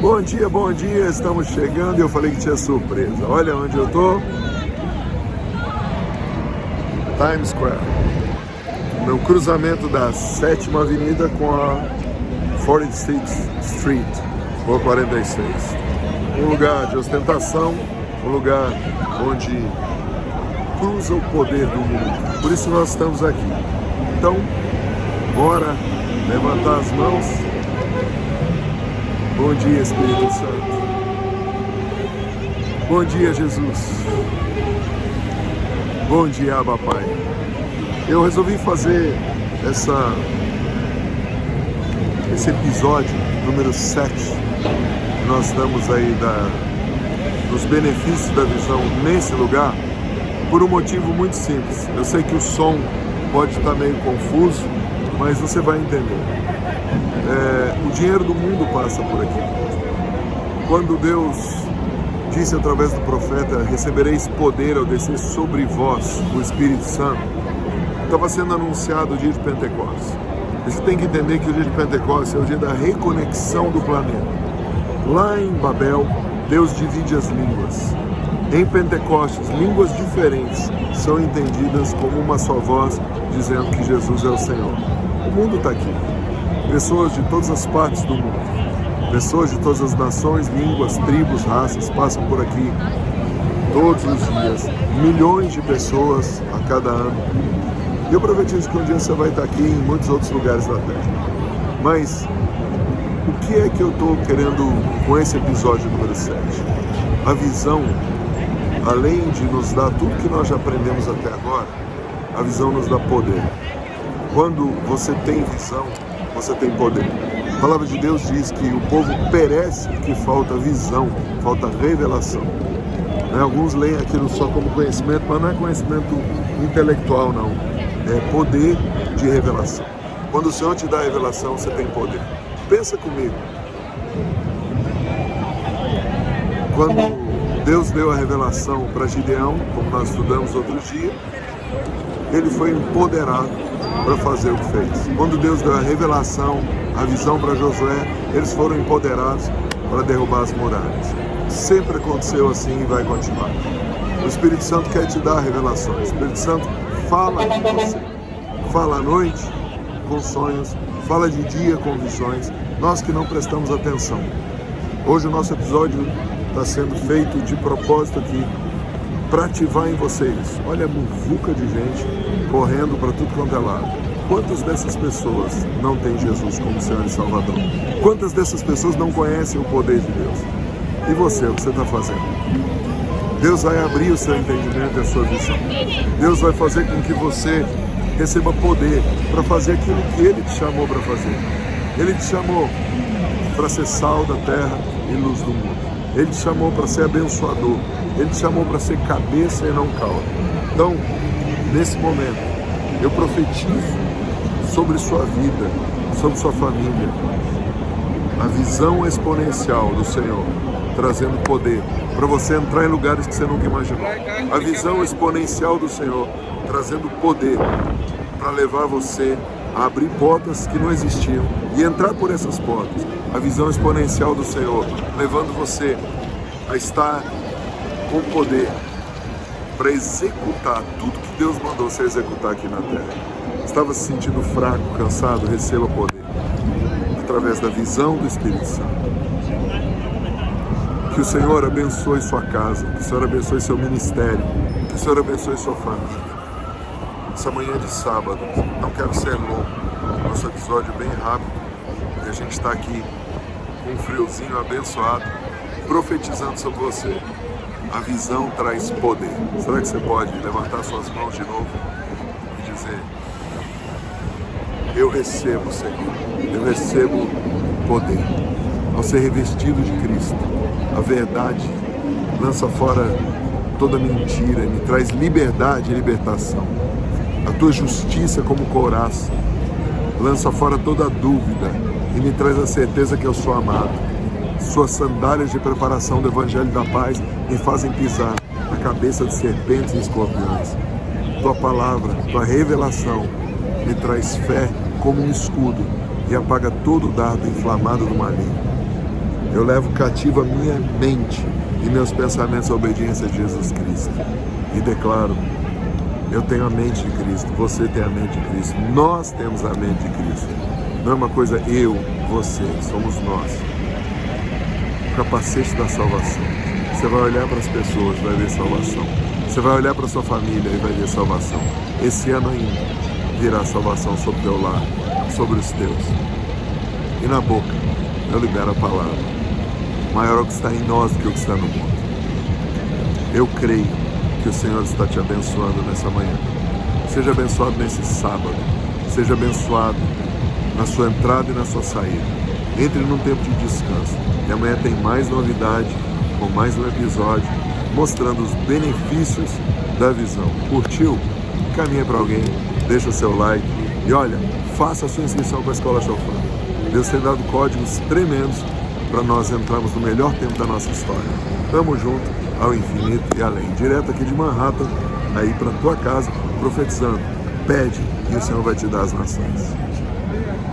Bom dia, estamos chegando e eu falei que tinha surpresa. Olha onde eu tô. Times Square. No cruzamento da 7ª Avenida com a 46th Street, Rua 46. Um lugar de ostentação, um lugar onde cruza o poder do mundo. Por isso nós estamos aqui. Então, bora levantar as mãos. Bom dia, Espírito Santo. Bom dia, Jesus. Bom dia, Abba Pai. Eu resolvi fazer esse episódio número 7. Nós estamos aí dos benefícios da visão nesse lugar por um motivo muito simples. Eu sei que o som pode estar meio confuso, mas você vai entender. O dinheiro do mundo passa por aqui. Quando Deus disse através do profeta: recebereis poder ao descer sobre vós o Espírito Santo, estava sendo anunciado o dia de Pentecostes. Você tem que entender que o dia de Pentecostes é o dia da reconexão do planeta. Lá em Babel, Deus divide as línguas. Em Pentecostes, línguas diferentes são entendidas como uma só voz, dizendo que Jesus é o Senhor. O mundo está aqui. Pessoas de todas as partes do mundo, pessoas de todas as nações, línguas, tribos, raças passam por aqui todos os dias, milhões de pessoas a cada ano. E eu profetizo que um dia você vai estar aqui em muitos outros lugares da Terra. Mas o que é que eu estou querendo com esse episódio número 7? A visão, além de nos dar tudo que nós já aprendemos até agora, a visão nos dá poder. Quando você tem visão, você tem poder. A palavra de Deus diz que o povo perece porque falta visão, falta revelação. Alguns leem aquilo só como conhecimento, mas não é conhecimento intelectual, não. É poder de revelação. Quando o Senhor te dá a revelação, você tem poder. Pensa comigo. Quando Deus deu a revelação para Gideão, como nós estudamos outro dia, ele foi empoderado para fazer o que fez. Quando Deus deu a revelação, a visão para Josué, eles foram empoderados para derrubar as muralhas. Sempre aconteceu assim e vai continuar. O Espírito Santo quer te dar revelações. O Espírito Santo fala com você. Fala à noite com sonhos, fala de dia com visões. Nós que não prestamos atenção. Hoje o nosso episódio está sendo feito de propósito aqui para ativar em vocês. Olha a muvuca de gente correndo para tudo quanto é lado. Quantas dessas pessoas não têm Jesus como Senhor e Salvador? Quantas dessas pessoas não conhecem o poder de Deus? E você, o que você está fazendo? Deus vai abrir o seu entendimento e a sua visão. Deus vai fazer com que você receba poder para fazer aquilo que Ele te chamou para fazer. Ele te chamou para ser sal da terra e luz do mundo. Ele te chamou para ser abençoador. Ele te chamou para ser cabeça e não cauda. Então, nesse momento, eu profetizo sobre sua vida, sobre sua família, a visão exponencial do Senhor, trazendo poder para você entrar em lugares que você nunca imaginou. A visão exponencial do Senhor, trazendo poder para levar você a abrir portas que não existiam e entrar por essas portas. A visão exponencial do Senhor, levando você a estar com poder para executar tudo que Deus mandou você executar aqui na terra. Estava se sentindo fraco, cansado? Receba poder através da visão do Espírito Santo. Que o Senhor abençoe sua casa, que o Senhor abençoe seu ministério, que o Senhor abençoe sua família. Essa manhã de sábado, não quero ser longo, nosso episódio é bem rápido, e a gente está aqui com um friozinho abençoado, profetizando sobre você. A visão traz poder. Será que você pode levantar suas mãos de novo e dizer: eu recebo, Senhor, eu recebo poder. Ao ser revestido de Cristo, a verdade lança fora toda mentira, me traz liberdade e libertação. A tua justiça como couraça lança fora toda dúvida e me traz a certeza que eu sou amado. Suas sandálias de preparação do Evangelho da Paz me fazem pisar na cabeça de serpentes e escorpiões. Tua palavra, tua revelação me traz fé como um escudo e apaga todo o dardo inflamado do maligno. Eu levo cativo a minha mente e meus pensamentos à obediência de Jesus Cristo. E declaro, eu tenho a mente de Cristo, você tem a mente de Cristo, nós temos a mente de Cristo. Não é uma coisa eu, você, somos nós. O capacete da salvação. Você vai olhar para as pessoas, vai ver salvação. Você vai olhar para a sua família e vai ver salvação. Esse ano ainda virá salvação sobre o teu lar, sobre os teus. E na boca, eu libero a palavra. Maior é o que está em nós do que o que está no mundo. Eu creio que o Senhor está te abençoando nessa manhã. Seja abençoado nesse sábado. Seja abençoado na sua entrada e na sua saída. Entre num tempo de descanso. E amanhã tem mais novidade, com mais um episódio, mostrando os benefícios da visão. Curtiu? Caminha para alguém, deixa o seu like e olha, faça a sua inscrição para a Escola Shofar. Deus tem dado códigos tremendos para nós entrarmos no melhor tempo da nossa história. Tamo junto ao infinito e além. Direto aqui de Manhattan, aí para tua casa, profetizando. Pede e o Senhor vai te dar as nações.